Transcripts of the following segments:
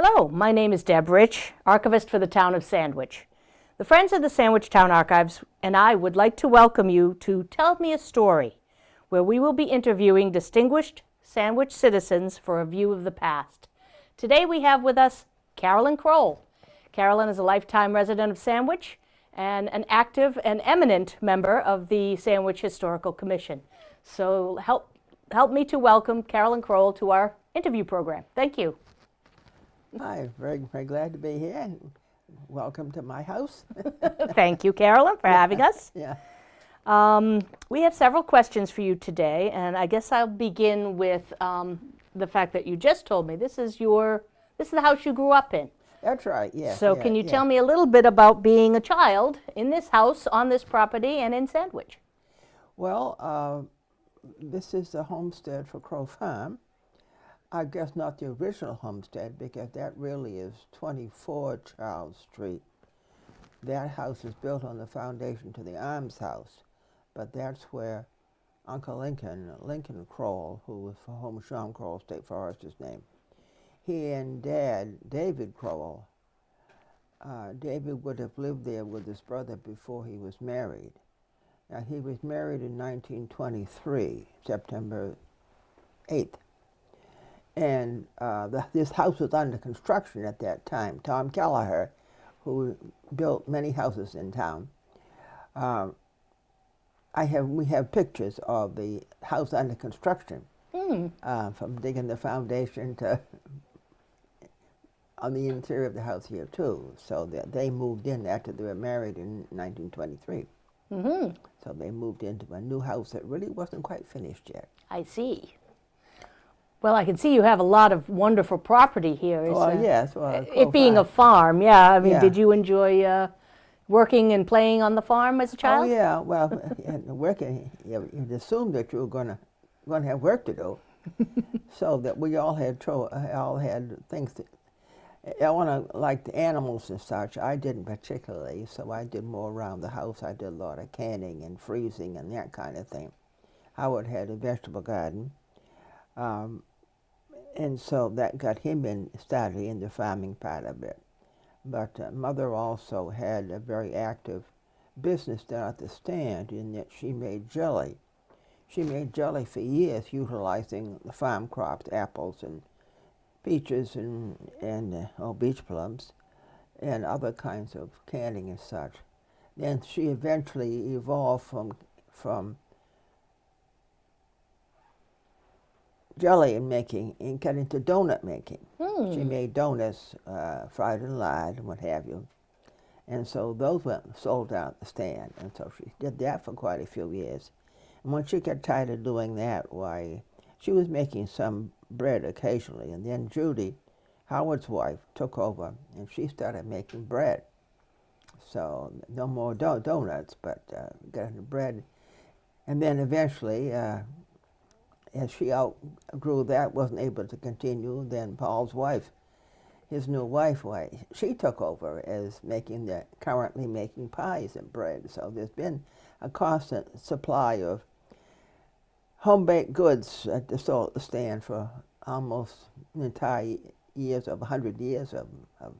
Hello, my name is Deb Rich, archivist for the town of Sandwich. The Friends of the Sandwich Town Archives and I would like to welcome you to Tell Me a Story, where we will be interviewing distinguished Sandwich citizens for a view of the past. Today we have with us Carolyn Crowell. Carolyn is a lifetime resident of Sandwich and an active and eminent member of the Sandwich Historical Commission. So help me to welcome Carolyn Crowell to our interview program. Thank you. Hi, very glad to be here, and welcome to my house. Thank you, Carolyn, for having us. Yeah. We have several questions for you today, and I guess I'll begin with the fact that you just told me this is the house you grew up in. That's right, yeah. So can you tell me a little bit about being a child in this house, on this property, and in Sandwich? Well, this is the homestead for Crow Farm. I guess not the original homestead, because that really is 24 Charles Street. That house is built on the foundation to the Arms House, but that's where Uncle Lincoln Crowell, who was for whom Sean Crowell State Forest's name, he and Dad, David Crowell, David would have lived there with his brother before he was married. Now, he was married in 1923, September 8th. And this house was under construction at that time. Tom Kelleher, who built many houses in town, we have pictures of the house under construction, from digging the foundation to on the interior of the house here too. So that they moved in after they were married in 1923. Mm-hmm. So they moved into a new house that really wasn't quite finished yet. I see. Well, I can see you have a lot of wonderful property here. Yes. Well, it being a farm, yeah. I mean, Yeah. did you enjoy working and playing on the farm as a child? Oh yeah. Well, working, you'd assume that you were going to have work to do, so that we all had things that. Ellen liked animals and such. I didn't particularly, so I did more around the house. I did a lot of canning and freezing and that kind of thing. Howard had a vegetable garden. And so that got him started in the farming part of it. But Mother also had a very active business down at the stand in that she made jelly. She made jelly for years, utilizing the farm crops, apples and peaches and beach plums and other kinds of canning and such. Then she eventually evolved from jelly making and got into donut making. She made donuts, fried and lard and what have you. And so those went sold down at the stand. And so she did that for quite a few years. And when she got tired of doing that, why, she was making some bread occasionally. And then Judy, Howard's wife, took over and she started making bread. So no more donuts, but got into bread. And then eventually, as she outgrew that, wasn't able to continue, then Paul's wife, his new wife, she took over as currently making pies and bread. So there's been a constant supply of home-baked goods at the stand for almost the entire 100 years of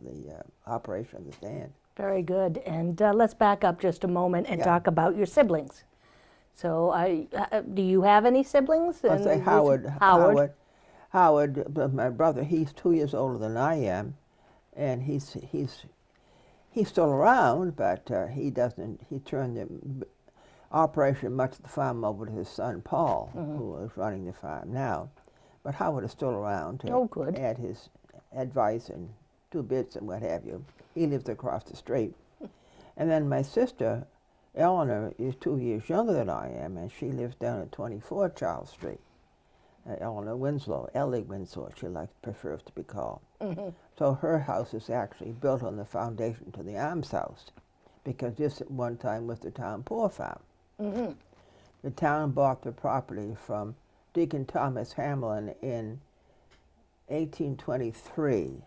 the operation of the stand. Very good. And let's back up just a moment and talk about your siblings. So, do you have any siblings? I'll say Howard, my brother, he's 2 years older than I am, and he's still around, but he turned the operation much of the farm over to his son Paul, who is running the farm now. But Howard is still around to add his advice and 2 bits and what have you. He lives across the street. And then my sister, Eleanor, is 2 years younger than I am, and she lives down at 24 Charles Street. Eleanor Winslow, Ellie Winslow, she prefers to be called. So her house is actually built on the foundation to the Arms House, because this at one time was the town poor farm. The town bought the property from Deacon Thomas Hamlin in 1823.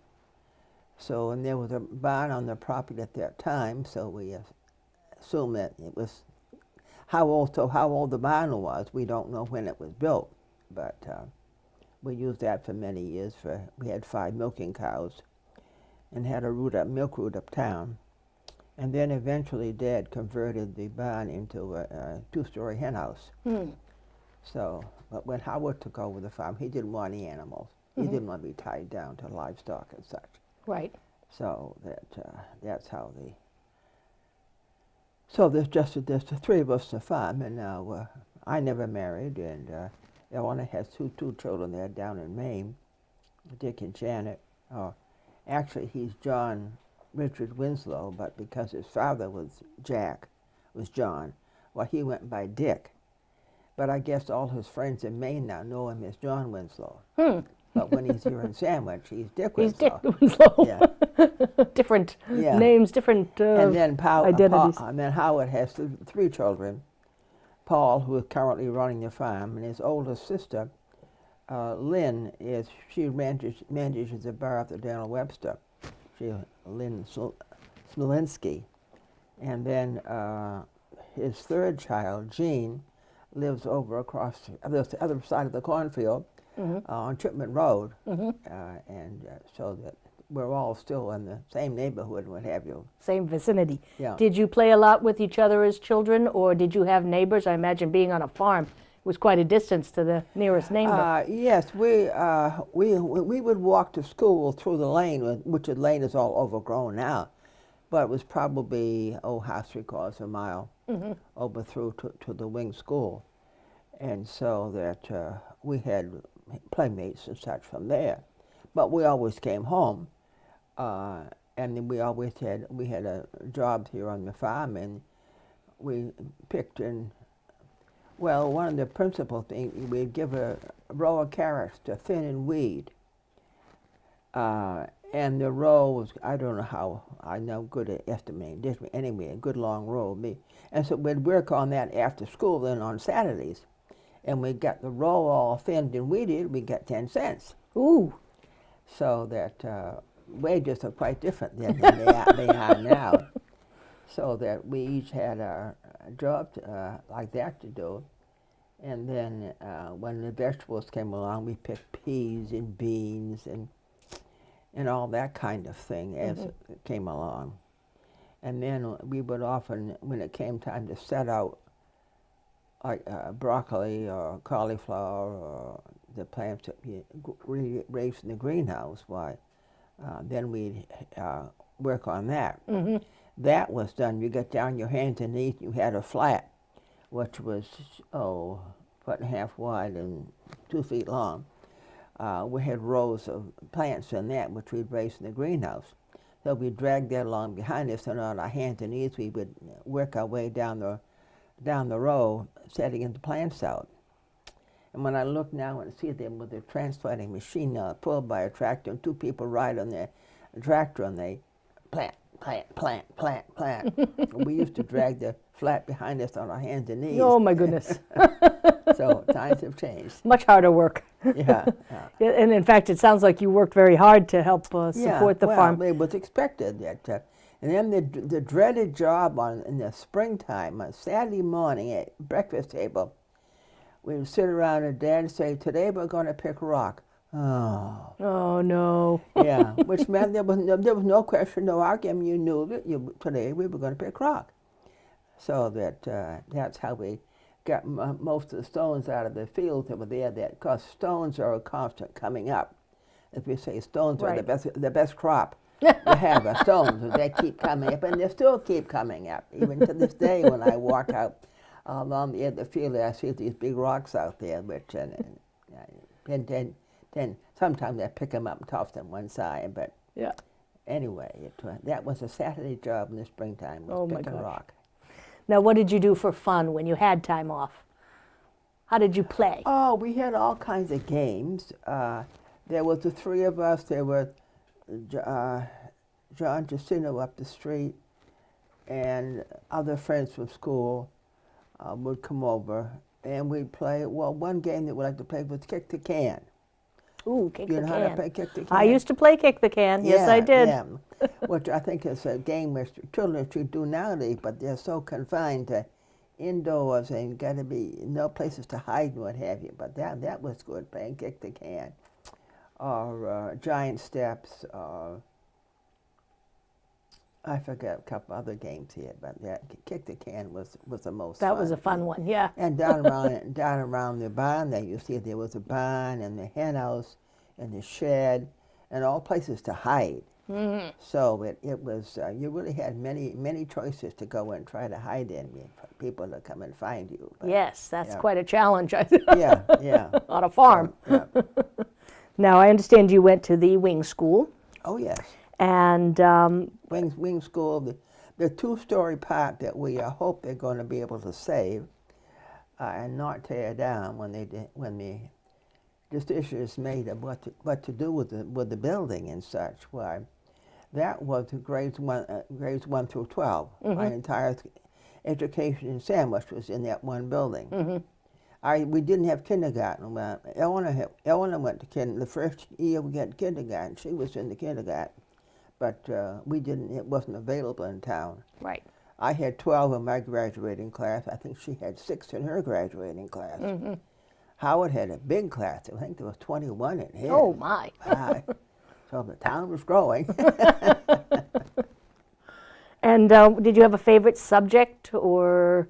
So, and there was a barn on the property at that time, so we assume that it was how old the barn was. We don't know when it was built, but we used that for many years. We had 5 milking cows, and had a milk route uptown. And then eventually Dad converted the barn into a two-story hen house. So, but when Howard took over the farm, he didn't want any animals. He didn't want to be tied down to livestock and such. Right. So that's how the. So there's the three of us to farm, and now I never married, and Ellen has two children there down in Maine, Dick and Janet. Actually, he's John Richard Winslow, but because his father was John, well, he went by Dick. But I guess all his friends in Maine now know him as John Winslow. But when he's here in Sandwich, he's Dick Winslow. He's Dick Winslow. Yeah. Different names, different and then identities. And then Howard has three children. Paul, who is currently running the farm, and his oldest sister, Lynn, she manages the bar at the Daniel Webster. Lynn Smolinski. And then his third child, Jean, lives over across the other side of the cornfield on Chipman Road. And so that we're all still in the same neighborhood and what have you. Same vicinity. Yeah. Did you play a lot with each other as children, or did you have neighbors? I imagine being on a farm was quite a distance to the nearest neighbor. Yes, we would walk to school through the lane, which the lane is all overgrown now, but it was probably half 3/4 mile over through to the wing school, and so that we had playmates and such from there, but we always came home, and then we had a job here on the farm, and we picked in. Well, one of the principal things, we'd give a row of carrots to thin and weed. And the row was, I don't know how, I'm no good at estimating, anyway, a good long row. And so we'd work on that after school then on Saturdays. And we got the row all thinned and weeded, we got 10 cents. Ooh. So that wages are quite different than they are now. So that we each had a job like that to do. And then when the vegetables came along, we picked peas and beans and all that kind of thing as it came along. And then we would often, when it came time to set out like broccoli or cauliflower or the plants that we raised in the greenhouse, then we'd work on that. That was done. You got down your hands and knees, you had a flat, which was, 1.5 feet wide and 2 feet long. We had rows of plants in that, which we'd raised in the greenhouse. So we'd drag that along behind us, and on our hands and knees, we would work our way down the row, setting the plants out. And when I look now and see them with a transplanting machine pulled by a tractor, and two people ride on the tractor, and they plant. We used to drag the flat behind us on our hands and knees. Oh, my goodness. So times have changed. Much harder work. Yeah. And in fact, it sounds like you worked very hard to help support the farm. Well, it was expected that. And then the dreaded job in the springtime, on Saturday morning at breakfast table, we would sit around and Dad would say, "Today we're going to pick rock." Oh. Oh, no. Yeah, which meant there was no question, no argument. You knew that today we were going to pick rock. So that's how we got most of the stones out of the fields that were there. Because stones are a constant coming up. If we say stones are the best crop you have, are stones. They keep coming up, and they still keep coming up. Even to this day, when I walk out along the edge of the field, I see these big rocks out there, which then sometimes I pick them up and toss them one side. But anyway, that was a Saturday job in the springtime, was pick a rock. Now, what did you do for fun when you had time off? How did you play? Oh, we had all kinds of games. There was the three of us. There were John Jacino up the street, and other friends from school would come over, and we'd play. Well, one game that we liked to play was kick the can. Ooh, kick the can. You know how to play kick the can? I used to play kick the can. Yes, I did. Yeah, which I think is a game which children should do nowadays, but they're so confined to indoors and got to be no places to hide and what have you. But that was good, playing kick the can, or giant steps, or I forgot a couple other games here, but that kick the can was the most That fun. was a fun one, yeah. And down around the barn there, you see there was a barn and the hen house and the shed and all places to hide. Mm-hmm. So it was, you really had many choices to go and try to hide in for people to come and find you. But, Yes, that's yeah. quite a challenge Yeah, yeah. on a farm. Yeah. Now, I understand you went to the wing school, Oh, yes. and Wing School, the two-story part that we hope they're going to be able to save and not tear down when the decision is made of what to do with the building and such. Why, that was grades 1 through 12. Mm-hmm. My entire education in Sandwich was in that one building. Mm-hmm. We didn't have kindergarten. Eleanor went to the first year we got kindergarten. She was in the kindergarten, but we didn't. It wasn't available in town. Right. I had 12 in my graduating class. I think she had 6 in her graduating class. Mm-hmm. Howard had a big class. I think there was 21 in his. Oh, my. So the town was growing. And did you have a favorite subject, or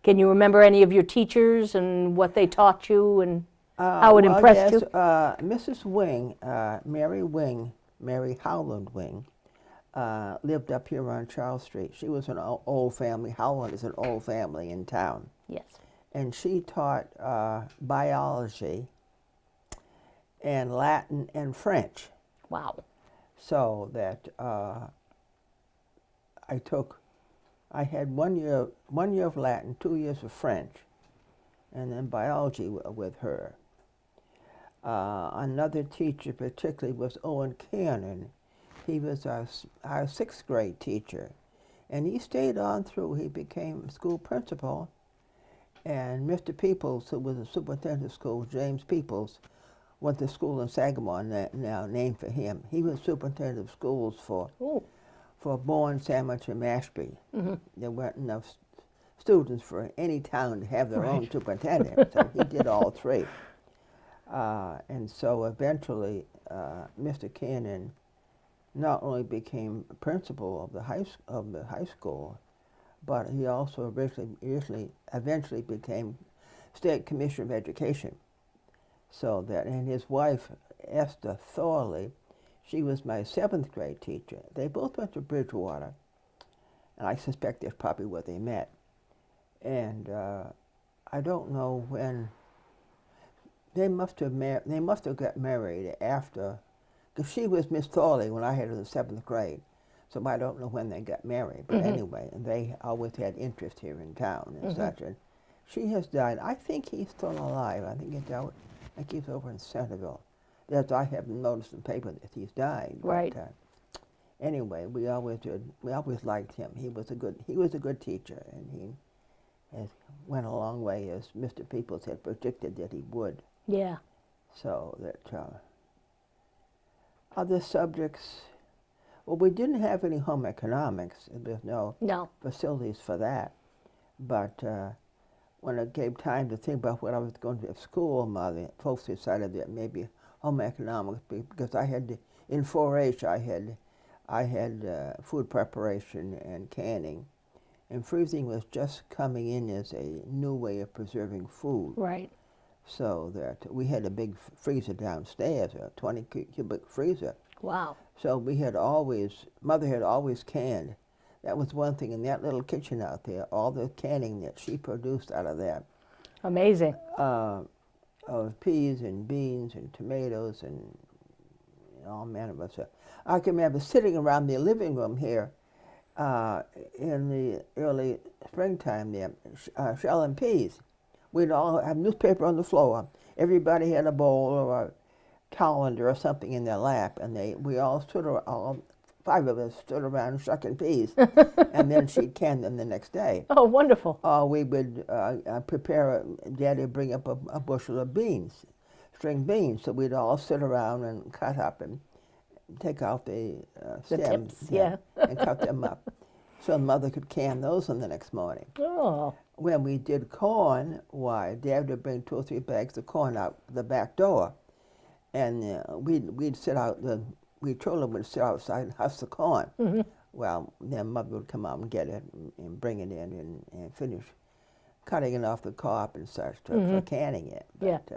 can you remember any of your teachers and what they taught you and how it impressed you? Mrs. Wing, Mary Howland Wing, lived up here on Charles Street. She was an old family. Howland is an old family in town. Yes. And she taught biology and Latin and French. Wow. So that I had 1 year of Latin, 2 years of French, and then biology with her. Another teacher particularly was Owen Cannon. He was our 6th grade teacher, and he stayed on through. He became school principal, and Mr. Peoples, who was the superintendent of schools, James Peoples, went to school in Sagamore, now named for him. He was superintendent of schools for Bourne, Sandwich, and Mashpee. Mm-hmm. There weren't enough students for any town to have their own superintendent, so he did all 3. And so eventually, Mr. Cannon not only became principal of the high school, but he also eventually became state commissioner of education. So that, and his wife, Esther Thorley, she was my 7th grade teacher. They both went to Bridgewater, and I suspect that's probably where they met. And I don't know when. They must have got married after, because she was Miss Thorley when I had her in the 7th grade. So I don't know when they got married. But anyway, they always had interest here in town and such. And she has died. I think he's still alive. I think he's over in Centerville. That I haven't noticed in the paper that he's died. Right. But, anyway, we always liked him. He was a good teacher, and he went a long way, as Mr. Peoples had predicted that he would. Yeah. So that other subjects, well, we didn't have any home economics. There's no facilities for that. But when it came time to think about what I was going to school, my folks decided that maybe home economics, because I had in 4-H I had food preparation and canning, and freezing was just coming in as a new way of preserving food. Right. So that we had a big freezer downstairs, a 20 cubic freezer. Wow. So Mother had always canned. That was one thing in that little kitchen out there, all the canning that she produced out of that. Amazing. Of peas and beans and tomatoes and all manner of stuff. I can remember sitting around the living room here in the early springtime there, shelling peas. We'd all have newspaper on the floor. Everybody had a bowl or a colander or something in their lap, and we all stood around, all 5 of us stood around shucking peas, and then she'd can them the next day. Oh, wonderful. We would Daddy would bring up a bushel of beans, string beans, so we'd all sit around and cut up and take out the stems, tips, yeah. and cut them up, so Mother could can those on the next morning. Oh. When we did corn, Dad would bring 2 or 3 bags of corn out the back door, and we'd sit out. We children would sit outside and husk the corn. Well, then Mother would come out and get it and bring it in and finish cutting it off the cob and such for canning it. But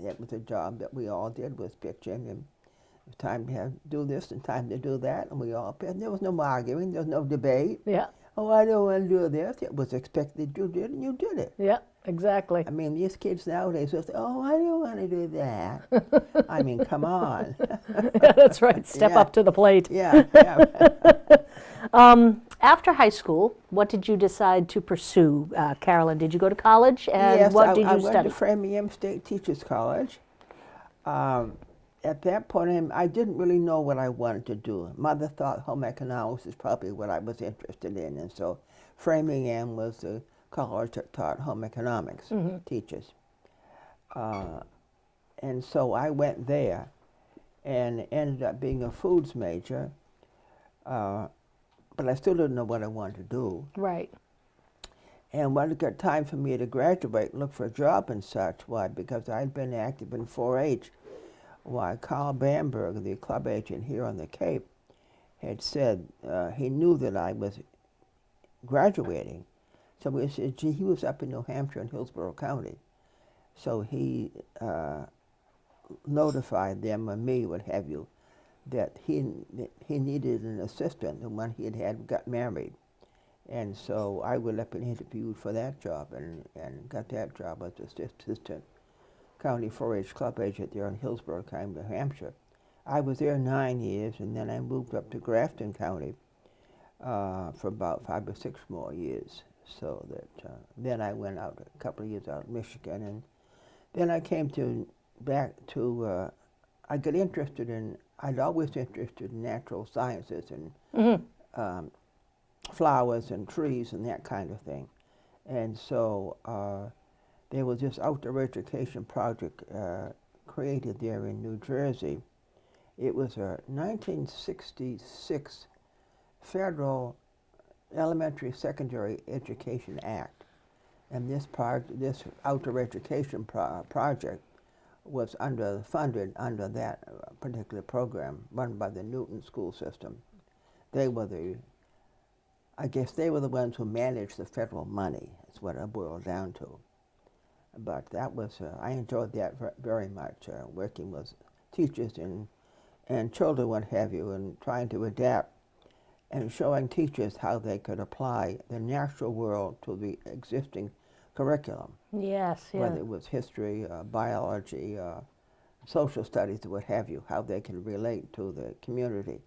it was a job that we all did, was pitching, and it was time to do this and time to do that, and we all pitched. There was no arguing, there was no debate. Yeah. Oh, I don't want to do this. It was expected you did, and you did it. Yeah, exactly. I mean, these kids nowadays will say, oh, I don't want to do that. I mean, come on. That's right. Step up to the plate. Yeah, yeah. After high school, what did you decide to pursue, Carolyn? Did you go to college, and yes, what did you I study? went to Framingham State Teachers College. At that point, I didn't really know what I wanted to do. Mother thought home economics is probably what I was interested in, and so Framingham was the college that taught home economics teachers. And so I went there and ended up being a foods major, but I still didn't know what I wanted to do. Right. And when it got time for me to graduate and look for a job and such, why? Because I'd been active in 4-H. Why, Carl Bamberg, the club agent here on the Cape, had said he knew that I was graduating. So he said, gee, he was up in New Hampshire in Hillsborough County. So he notified them, or me, what have you, that he needed an assistant, and when he had got married. And so I went up and interviewed for that job and got that job as assistant county 4-H club agent there in Hillsborough County, New Hampshire. I was there 9 years, and then I moved up to Grafton County for about 5 or 6 more years. So that then I went out a couple of years out of Michigan, and then I came back to. I got interested in. I'd always interested in natural sciences and flowers and trees and that kind of thing, and so. There was this outdoor education project created there in New Jersey. It was a 1966 federal elementary secondary education act, and this outdoor education project was funded under that particular program run by the Newton school system. They were I guess they were the ones who managed the federal money. That's what it boiled down to. But that was, I enjoyed that very much, working with teachers and children, what have you, and trying to adapt and showing teachers how they could apply the natural world to the existing curriculum. Yes, yeah. Whether it was history, biology, social studies, what have you, how they can relate to the community,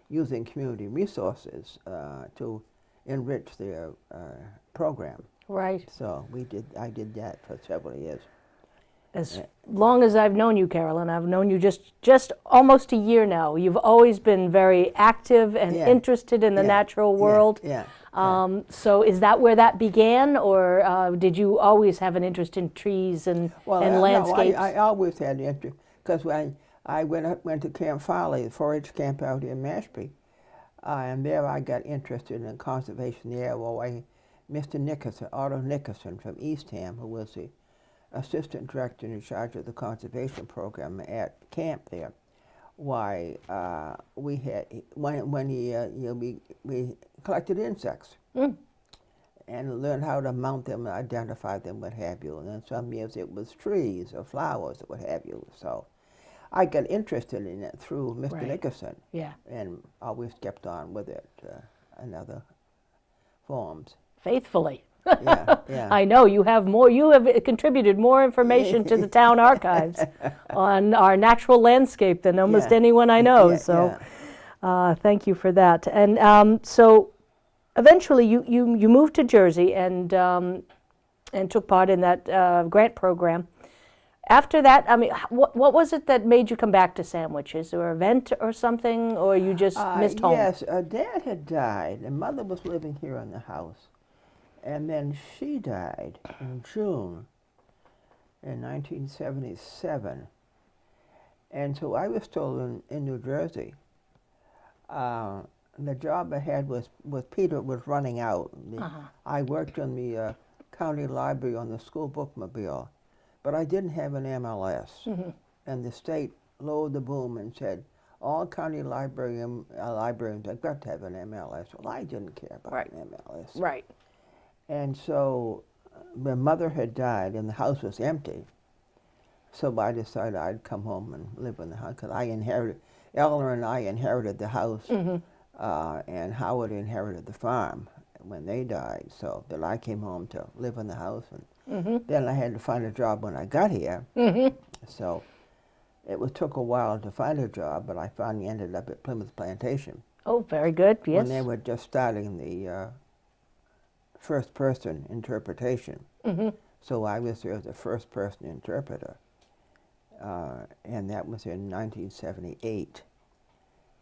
using community resources to enrich their program. Right. So I did that for several years. As long as I've known you, Carolyn, I've known you just almost a year now. You've always been very active and interested in the natural world. So is that where that began, or did you always have an interest in trees and landscapes? No, I always had interest, because when I went to Camp Folly, the 4-H camp out here in Mashpee, and there I got interested in conservation there. Well, Mr. Nickerson, Otto Nickerson from Eastham, who was the assistant director in charge of the conservation program at camp there. Why, we had, when we collected insects and learned how to mount them, identify them, what have you. And then some years it was trees or flowers or what have you. So I got interested in it through Mr. Nickerson. Yeah. And always kept on with it in other forms. Faithfully. Yeah. I know you have more. You have contributed more information to the town archives on our natural landscape than almost anyone I know. Thank you for that. And so, eventually, you moved to Jersey and took part in that grant program. After that, I mean, what was it that made you come back to Sandwich? Is there an event or something, or you just missed home? Yes, Dad had died, and Mother was living here in the house. And then she died in June in 1977. And so I was still in New Jersey. The job I had was Peter was running out. I worked in the county library on the school bookmobile, but I didn't have an MLS. And the state lowered the boom and said, all county librarians have got to have an MLS. Well, I didn't care about an MLS. Right. And so my mother had died and the house was empty. So I decided I'd come home and live in the house because Eleanor and I inherited the house, and Howard inherited the farm when they died. So then I came home to live in the house, and then I had to find a job when I got here. So it took a while to find a job, but I finally ended up at Plymouth Plantation. Oh, very good, yes. When they were just starting the first-person interpretation. So I was there as a first-person interpreter. And that was in 1978.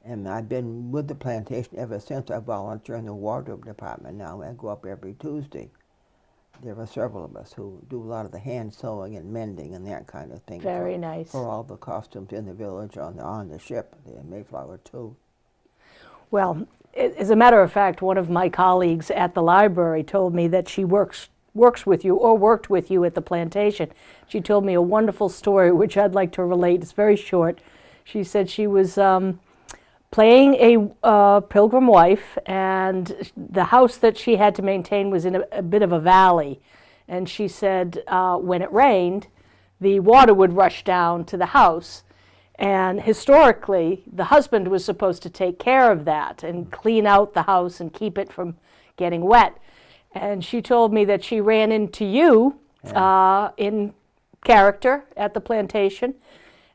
And I've been with the plantation ever since. I volunteer in the wardrobe department now. I go up every Tuesday. There are several of us who do a lot of the hand sewing and mending and that kind of thing. Very nice. For all the costumes in the village on the ship, the Mayflower too. Well, as a matter of fact, one of my colleagues at the library told me that she works with you or worked with you at the plantation. She told me a wonderful story, which I'd like to relate. It's very short. She said she was playing a pilgrim wife, and the house that she had to maintain was in a bit of a valley. And she said when it rained, the water would rush down to the house. And historically, the husband was supposed to take care of that and clean out the house and keep it from getting wet. And she told me that she ran into you in character at the plantation,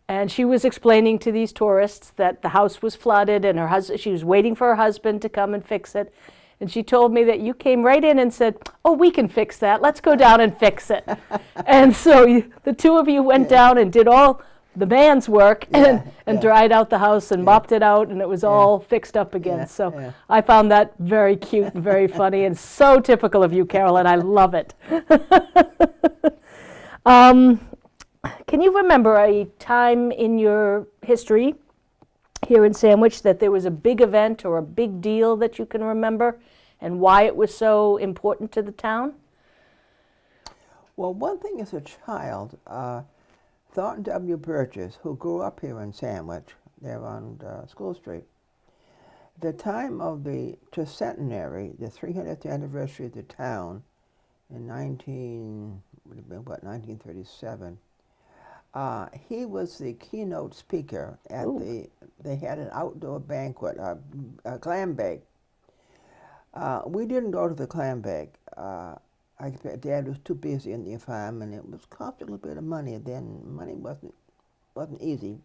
and she was explaining to these tourists that the house was flooded and she was waiting for her husband to come and fix it. And she told me that you came right in and said, "Oh, we can fix that. Let's go down and fix it." And so the two of you went down and did all the man's work and dried out the house and mopped it out, and it was all fixed up again. So I found that very cute and very funny and so typical of you, Carolyn. I love it. Can you remember a time in your history here in Sandwich that there was a big event or a big deal that you can remember and why it was so important to the town? Well, one thing as a child, Thornton W. Wburgess, who grew up here in Sandwich, there on School Street, the time of the tricentenary, the 300th anniversary of the town in 1937, he was the keynote speaker at they had an outdoor banquet, a clam bake. We didn't go to the clam bake. Dad was too busy in the farm, and it was cost a little bit of money then. Money wasn't easy.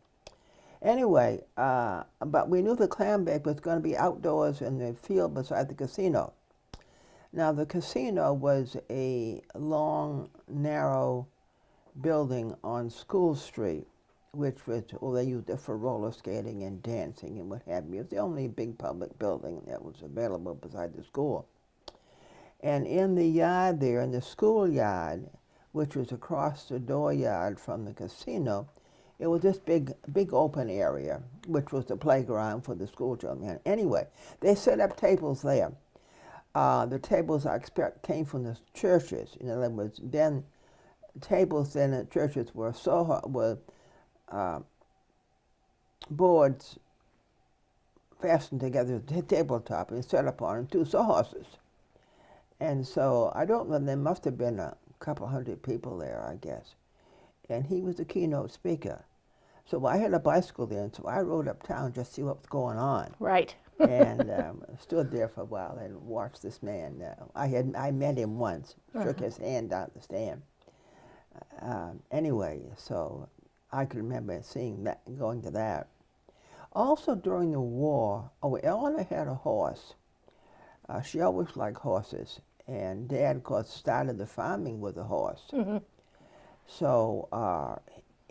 Anyway, but we knew the clam bake was going to be outdoors in the field beside the casino. Now the casino was a long, narrow building on School Street, which was, they used it for roller skating and dancing and what have you. It was the only big public building that was available beside the school. And in the yard there, in the schoolyard, which was across the dooryard from the casino, it was this big open area, which was the playground for the school children. Anyway, they set up tables there. The tables, I expect, came from the churches. In other words, then tables then at churches were boards fastened together at the tabletop and set up on two sawhorses. And so I don't know, there must have been a couple hundred people there, I guess. And he was the keynote speaker. So I had a bicycle there, and so I rode uptown just to see what was going on. Right. And stood there for a while and watched this man. I met him once, shook his hand down the stand. Anyway, so I can remember seeing that, going to that. Also during the war, Eleanor had a horse. She always liked horses. And Dad, of course, started the farming with a horse. So,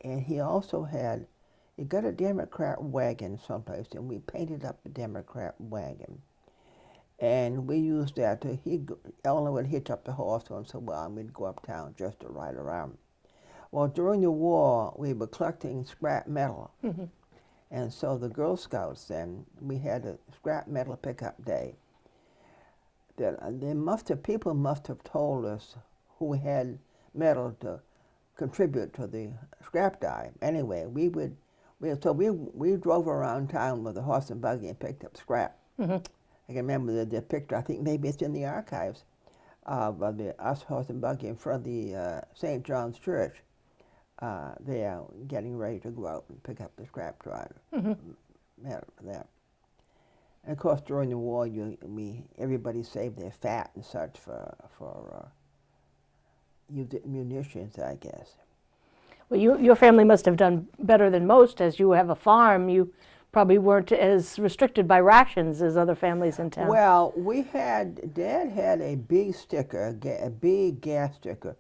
and he also he got a Democrat wagon someplace, and we painted up the Democrat wagon. And we used that Eleanor would hitch up the horse once in a while, and we'd go uptown just to ride around. Well, during the war, we were collecting scrap metal. And so the Girl Scouts then, we had a scrap metal pickup day. People must have told us who had metal to contribute to the scrap die. Anyway, we we drove around town with a horse and buggy and picked up scrap. Mm-hmm. I can remember the picture. I think maybe it's in the archives of us horse and buggy in front of the St. John's Church. They are getting ready to go out and pick up the scrap driver. Mm-hmm. That. And of course, during the war, everybody saved their fat and such for munitions, I guess. Well, your family must have done better than most, as you have a farm. You probably weren't as restricted by rations as other families in town. Well, Dad had a B sticker, a B gas sticker.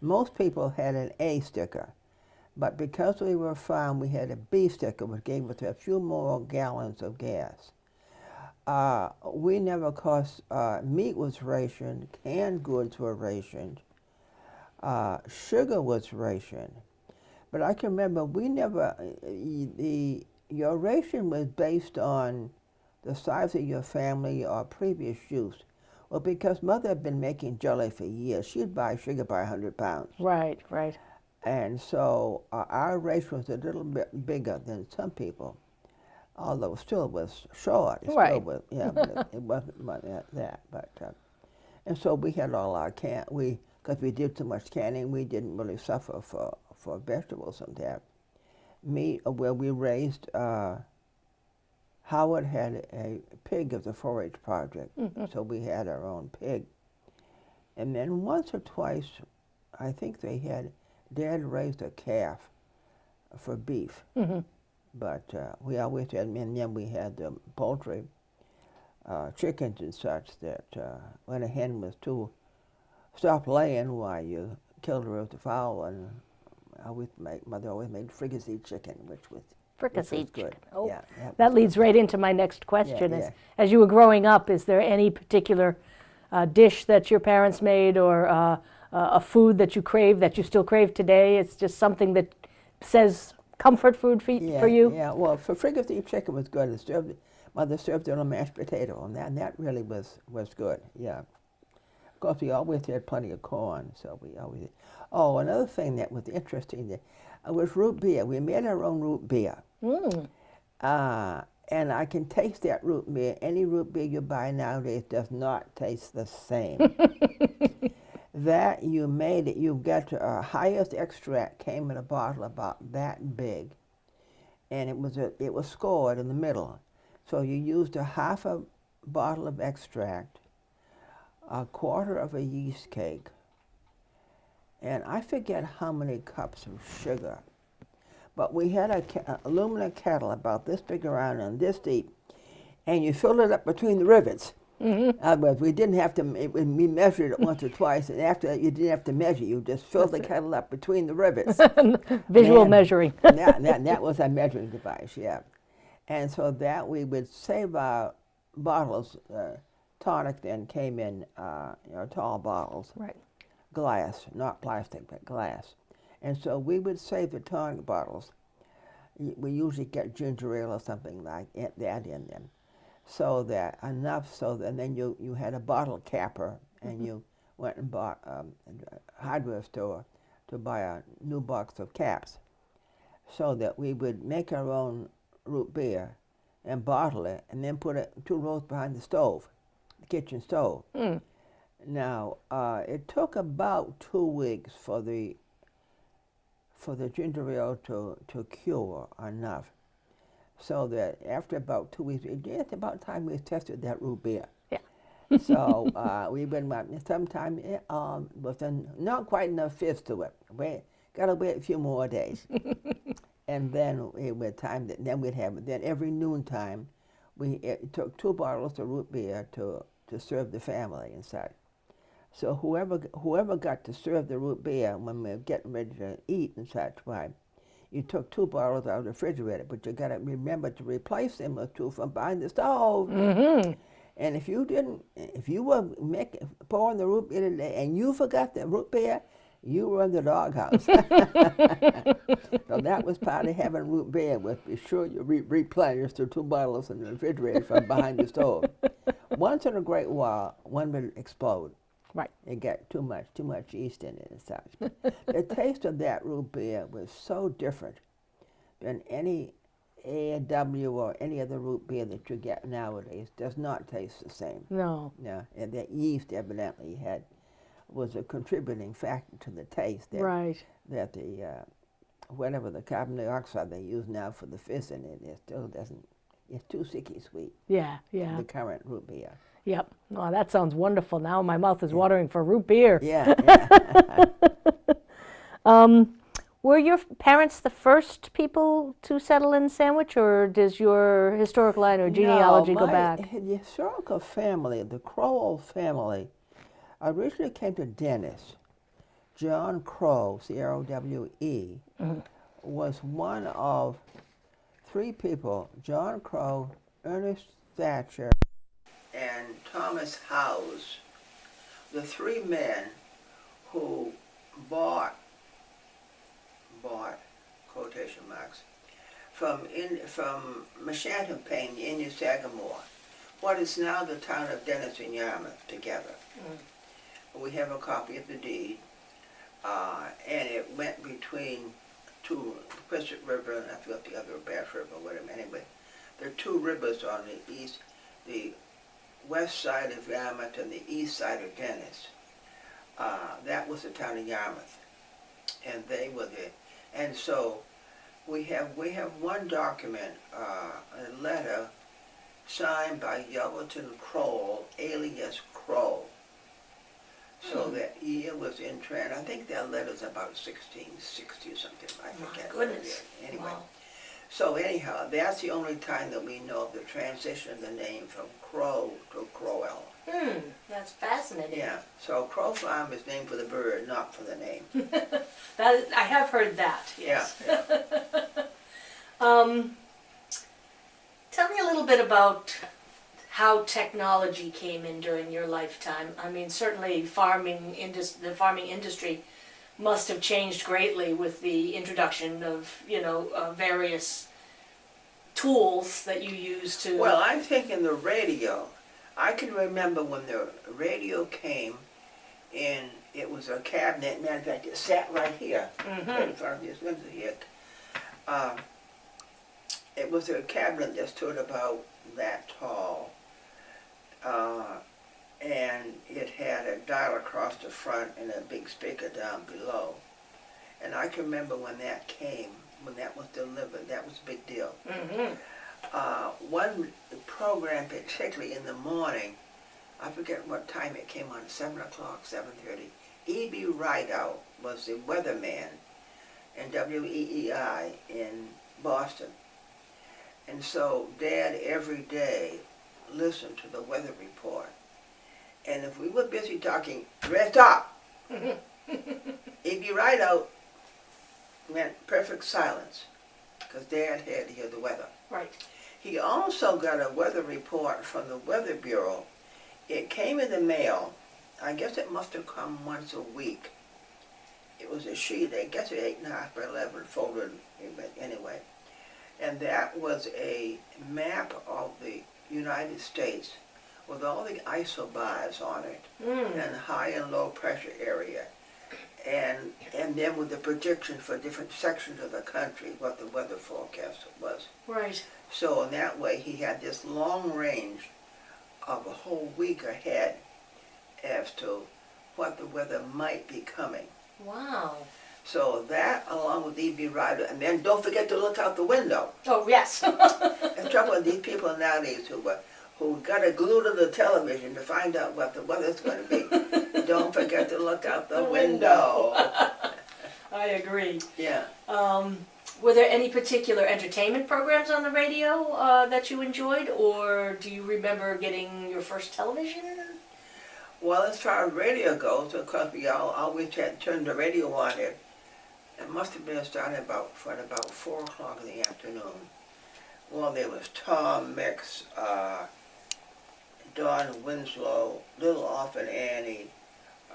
Most people had an A sticker. But because we were a farm, we had a B sticker, which gave us a few more gallons of gas. We never cost, meat was rationed, canned goods were rationed, sugar was rationed. But I can remember we never, your ration was based on the size of your family or previous use. Well, because Mother had been making jelly for years, she'd buy sugar by 100 pounds. Right, right. And so our ration was a little bit bigger than some people, although it still was short. It right. Still was, yeah, but it wasn't much that. But and so we had all our because we did so much canning, we didn't really suffer for vegetables and that. Meat, well, we raised. Howard had a pig of the 4-H project, so we had our own pig. And then once or twice, I think Dad raised a calf for beef. Mm-hmm. But we always had, and then we had poultry, chickens and such that when a hen was stopped laying, why you killed her with the fowl, and Mother always made fricassee chicken, which was good. Oh, yeah, that leads right into my next question. Yeah. As you were growing up, is there any particular dish that your parents made or a food that you crave, that you still crave today? It's just something that says comfort food for you? Yeah, well, for fricassee chicken was good. Mother served it on a mashed potato, and that really was good, yeah. Of course, we always had plenty of corn, so we always. Oh, another thing that was interesting was root beer. We made our own root beer. Mm. And I can taste that root beer. Any root beer you buy nowadays does not taste the same. That you made it, you got highest extract came in a bottle about that big, and it was scored in the middle. So you used a half a bottle of extract, a quarter of a yeast cake, and I forget how many cups of sugar. But we had an aluminum kettle about this big around and this deep, and you filled it up between the rivets. Mm-hmm. We didn't have to, we measured it once or twice, and after that you didn't have to measure, you just filled the kettle up between the rivets. Visual measuring. that was our measuring device, yeah. And so that we would save our bottles. Tonic then came in tall bottles. Right. Glass, not plastic, but glass. And so we would save the tonic bottles. We usually get ginger ale or something like that in them. So that enough and then you had a bottle capper, and you went and bought a hardware store to buy a new box of caps, so that we would make our own root beer and bottle it, and then put it 2 rows behind the stove, the kitchen stove. Mm. Now, it took about 2 weeks for the ginger ale to cure enough, so that after about 2 weeks, it's about time we tested that root beer. Yeah. So we went sometime with not quite enough fizz to it. Gotta wait a few more days, and then then we'd have it. Then every noontime, it took 2 bottles of root beer to serve the family and such. So whoever got to serve the root beer when we were getting ready to eat and such, why, you took 2 bottles out of the refrigerator, but you got to remember to replace them with 2 from behind the stove. Mm-hmm. And if you were pouring the root beer today and you forgot the root beer, you were in the doghouse. So that was part of having root beer, was be sure you replenish the 2 bottles in the refrigerator from behind the stove. Once in a great while, one would explode. Right. It got too much yeast in it and such. The taste of that root beer was so different than any A&W or any other root beer that you get nowadays does not taste the same. No. Yeah, and that yeast evidently was a contributing factor to the taste. Right. That the whatever the carbon dioxide they use now for the fizz in it, it still doesn't. It's too sicky sweet. Yeah, yeah. The current root beer. Yep. Oh, that sounds wonderful. Now my mouth is watering for root beer. Yeah. Yeah. Were your parents the first people to settle in Sandwich, or does your historic line or genealogy go back? The historical family, the Crowell family, originally came to Dennis. John Crowe, C-R-O-W-E, was one of three people, John Crowe, Ernest Thatcher, and Thomas Howes, the three men who bought, quotation marks, from Mashantumpane in Sagamore, what is now the town of Dennis and Yarmouth together. We have a copy of the deed, and it went between two, the Quistit River, and I forgot the other, Bass River, whatever. Anyway, there are two rivers on the east, the west side of Yarmouth and the east side of Dennis. That was the town of Yarmouth, and they were there. And so we have one document, a letter signed by Yelverton Crowell, alias Crowe. So that year was in trend. I think that letter's about 1660 or something. I forget. My goodness. Anyway. Wow. So anyhow, that's the only time that we know of the transition of the name from Crowe to Crowell. That's fascinating. Yeah. So Crow Farm is named for the bird, not for the name. I have heard that. Yes. Yeah. Tell me a little bit about how technology came in during your lifetime. I mean, certainly the farming industry must have changed greatly with the introduction of, various tools that you use to... Well, I'm thinking the radio. I can remember when the radio came in, it was a cabinet. Matter of fact, it sat right here, right in front of this window here. It was a cabinet that stood about that tall. And it had a dial across the front and a big speaker down below. And I can remember when that came, when that was delivered, that was a big deal. One program, particularly in the morning, I forget what time it came on, 7 o'clock, 7:30. E.B. Rideout was the weatherman in WEEI in Boston. And so Dad every day listened to the weather report. And if we were busy talking, rest up. E.B. Rideout meant perfect silence, because Dad had to hear the weather. Right. He also got a weather report from the Weather Bureau. It came in the mail. I guess it must have come once a week. It was a sheet, I guess 8.5 by 11 folded, anyway. And that was a map of the United States with all the isobars on it, and high and low pressure area. And then with the prediction for different sections of the country, what the weather forecast was. Right. So in that way, he had this long range of a whole week ahead as to what the weather might be coming. Wow. So that, along with E.B. Rider, and then don't forget to look out the window. Oh, yes. The trouble with these people nowadays who got to glue to the television to find out what the weather's going to be. Don't forget to look out the window. I agree. Yeah. Were there any particular entertainment programs on the radio that you enjoyed, or do you remember getting your first television? Well, as far as radio goes, of course, we always had turned the radio on. It must have been starting about 4 o'clock in the afternoon. Well, there was Tom Mix, Don Winslow, Little Orphan Annie,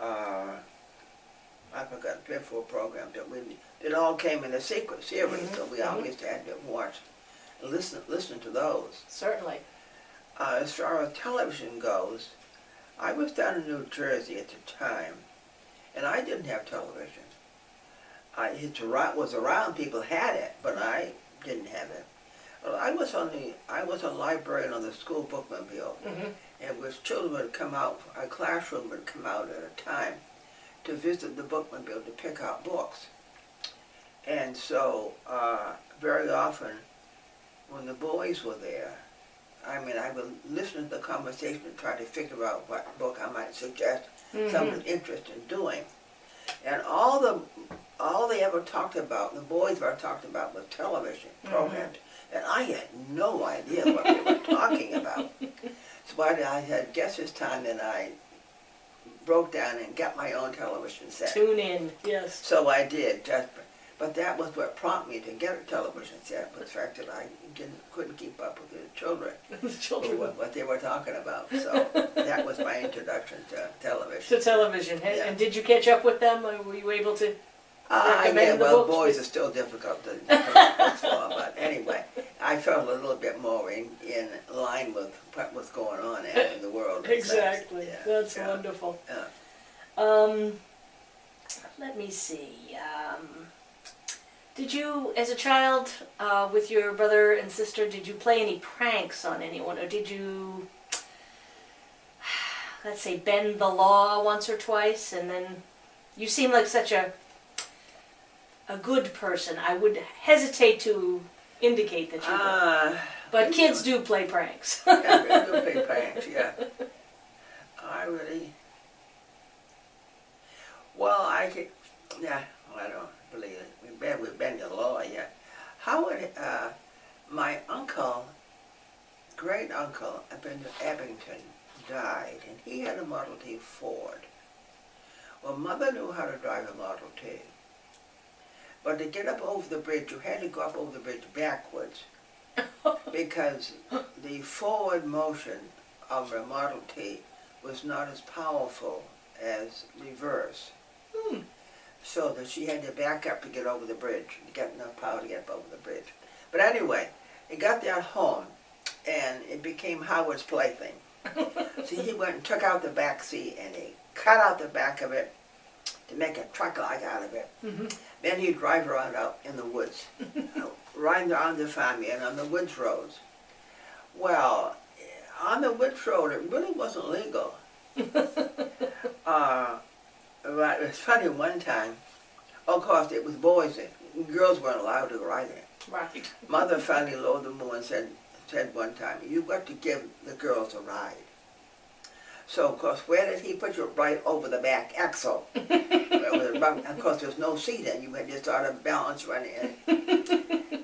I forgot 3 or 4 programs that all came in a sequence series, so we always had to watch and listen to those. Certainly. As far as television goes, I was down in New Jersey at the time, and I didn't have television. It was around, people had it, but I didn't have it. Well, I was a librarian on the school bookmobile, and which children would come out, a classroom would come out at a time to visit the bookmobile to pick out books. And so, very often, when the boys were there, I mean, I would listen to the conversation and try to figure out what book I might suggest someone's interested in doing. And all they ever talked about, the boys ever talked about, was television programs. And I had no idea what they were talking about. So I had guesses time, and I broke down and got my own television set. Tune in, yes. So I did, but that was what prompted me to get a television set, was the fact that I couldn't keep up with the children. What they were talking about. So that was my introduction to television. To television. Yeah. And did you catch up with them? Or were you able to recommend the well, books? boys are still difficult to recommend books for, but anyway, I felt a little bit more in line with what was going on out in the world. Exactly. Yeah. That's wonderful. Yeah. Let me see. Did you, as a child, with your brother and sister, did you play any pranks on anyone, or did you, let's say, bend the law once or twice? And then you seem like such a good person. I would hesitate to indicate that you would. But kids do play pranks. Yeah, they do play pranks, yeah. I don't believe it. We've been to law yet. Howard, my uncle, great uncle up in Abington, died, and he had a Model T Ford. Well, Mother knew how to drive a Model T. But to get up over the bridge, you had to go up over the bridge backwards, because the forward motion of a Model T was not as powerful as reverse. So that she had to back up to get over the bridge, to get enough power to get up over the bridge. But anyway, it got there at home, and it became Howard's plaything. So he went and took out the back seat, and he cut out the back of it to make a truck-like out of it. Then he'd drive around out in the woods, riding around the farm and on the woods roads. Well, on the woods road, it really wasn't legal. But it was funny one time, of course it was boys, girls weren't allowed to ride it. Right. Mother finally lowered the moon and said one time, "You've got to give the girls a ride." So of course, where did he put you? Right over the back axle. Of course there's no seat in, you had to start a balance running in.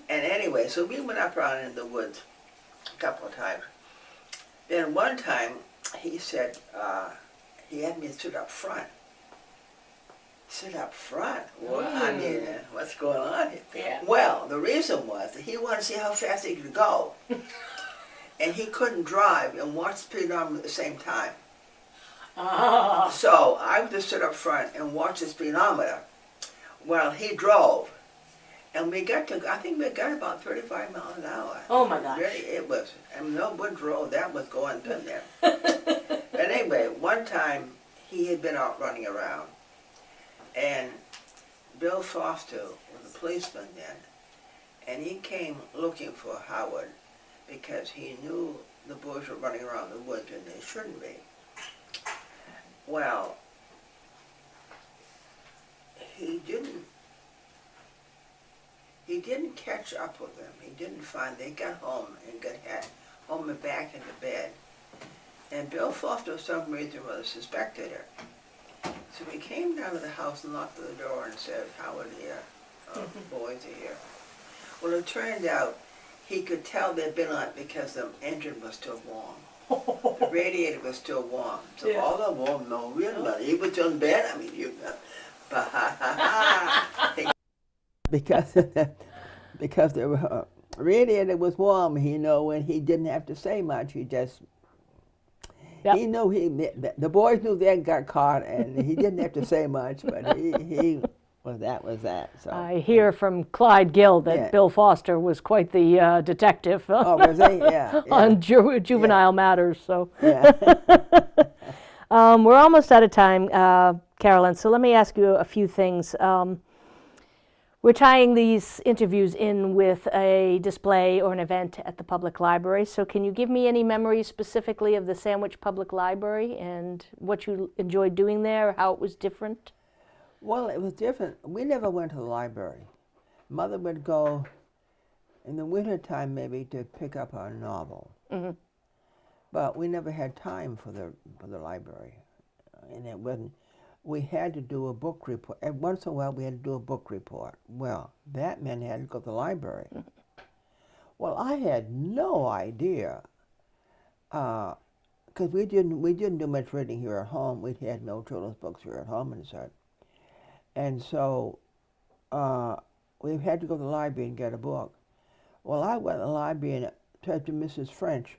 And anyway, so we went up around in the woods a couple of times. Then one time, he said, he had me sit up front. Sit up front? Well, I mean, what's going on here? Yeah. Well, the reason was that he wanted to see how fast he could go. And he couldn't drive and watch the speedometer at the same time. So I would just sit up front and watch the speedometer while he drove. And we got to, I think we got about 35 miles an hour. Oh my gosh. Really, it was, and no woods road, that was going to there. But anyway, one time he had been out running around, and Bill Foster was a policeman then, and he came looking for Howard because he knew the boys were running around the woods and they shouldn't be. Well, he didn't catch up with them. He didn't find, they got home and got home and back into bed. And Bill Foster, for some reason, suspected it. So we came down to the house and knocked on the door and said, "Howard here, boys are here." Well, it turned out he could tell they'd been on it because the engine was still warm. The radiator was still warm. So Yeah. all the warm, no real money. He was in bed, I mean, because the radiator was warm, and he didn't have to say much. He just, he knew the boys knew they got caught, and he didn't have to say much, but that was that. So I hear from Clyde Gill that Bill Foster was quite the detective was he? Yeah. on juvenile matters. So Yeah. we're almost out of time, Carolyn. So let me ask you a few things. We're tying these interviews in with a display or an event at the public library. So can you give me any memories specifically of the Sandwich Public Library and what you enjoyed doing there, how it was different? Well, it was different. We never went to the library. Mother would go in the wintertime maybe to pick up a novel. Mm-hmm. But we never had time for the library. And it wasn't, we had to do a book report. And once in a while we had to do a book report. Well, that meant I had to go to the library. Mm-hmm. Well, I had no idea, because we didn't do much reading here at home. We had no children's books here at home and such. And so we had to go to the library and get a book. Well, I went to the library and said to Mrs. French,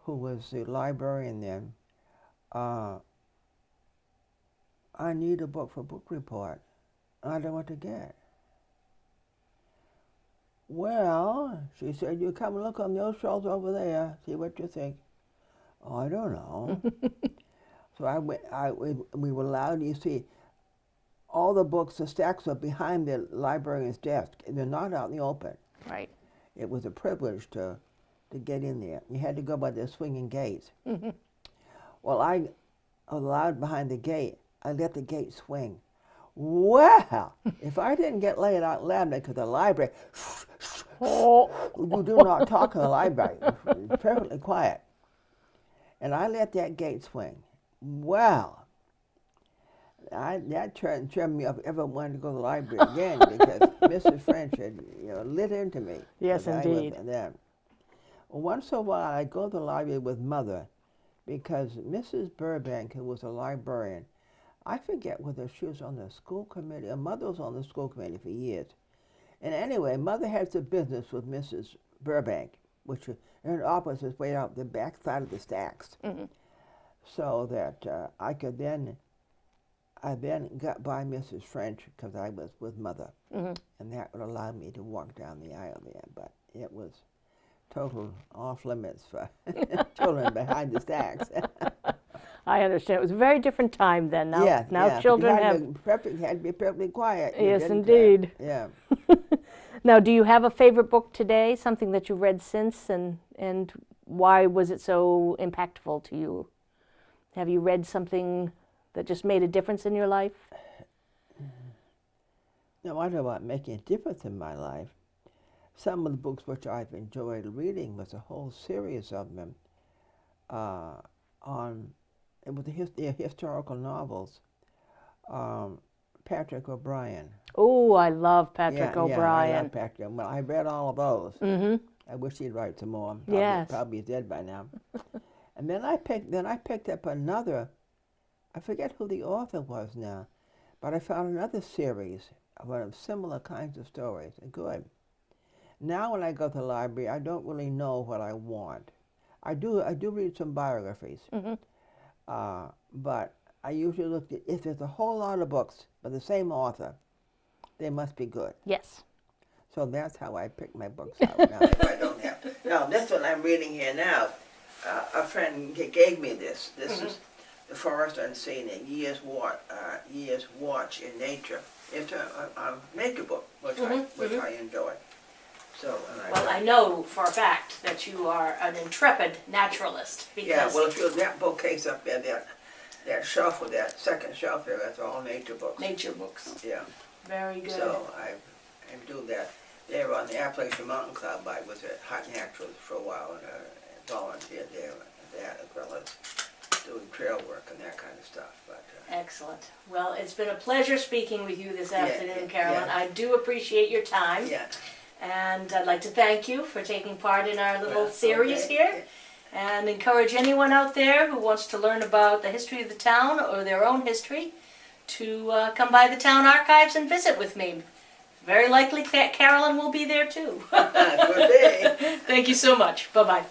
who was the librarian then, I need a book for book report. I don't know what to get. Well, she said, you come and look on those shelves over there, see what you think. Oh, I don't know. So we were allowed, you see, all the books, the stacks are behind the librarian's desk. They're not out in the open. Right. It was a privilege to get in there. You had to go by the swinging gates. Mm-hmm. Well, I allowed behind the gate. I let the gate swing. Well, if I didn't get laid out loud because the library, you do not talk in the library. It's perfectly quiet. And I let that gate swing. Well, that turned me up if I ever wanted to go to the library again because Mrs. French had lit into me. Yes, indeed. Well, once in a while I go to the library with Mother because Mrs. Burbank, who was a librarian, I forget whether she was on the school committee, or Mother was on the school committee for years. And anyway, Mother had some business with Mrs. Burbank, which her office is way out the back side of the stacks. Mm-hmm. So that I then got by Mrs. French because I was with Mother. Mm-hmm. And that would allow me to walk down the aisle there. But it was total off limits for children behind the stacks. I understand. It was a very different time then. Now children had to be perfectly quiet. Yes, indeed. Yeah. Now, do you have a favorite book today, something that you've read since, and why was it so impactful to you? Have you read something that just made a difference in your life? No, I don't know about making a difference in my life. Some of the books which I've enjoyed reading was a whole series of them with the historical novels. Patrick O'Brien. Oh, I love Patrick O'Brien. Yeah, I love Patrick. Well, I read all of those. Mm-hmm. I wish he'd write some more. Probably he's dead by now. And then I picked up another. I forget who the author was now, but I found another series of similar kinds of stories. Good. Now when I go to the library, I don't really know what I want. I do read some biographies, mm-hmm. But I usually look at, if there's a whole lot of books by the same author, they must be good. Yes. So that's how I pick my books out now. If I don't have to. Now, this one I'm reading here now, a friend gave me this. This mm-hmm. is The Forest Unseen, a year's watch in nature. It's a nature book, which mm-hmm. I enjoy. So, well, I know for a fact that you are an intrepid naturalist. Because yeah, well, if you that bookcase up there, that shelf with that second shelf there, that's all nature books. Nature books. Yeah. Very good. So I do that. They were on the Appalachian Mountain Club. I was at Hot Naturals for a while and volunteered there at that as well as doing trail work and that kind of stuff. But excellent. Well, it's been a pleasure speaking with you this afternoon, Carolyn. Yeah. I do appreciate your time. Yeah. And I'd like to thank you for taking part in our little series here, and encourage anyone out there who wants to learn about the history of the town or their own history to come by the town archives and visit with me. Very likely Carolyn will be there too. Good day. Thank you so much. Bye-bye.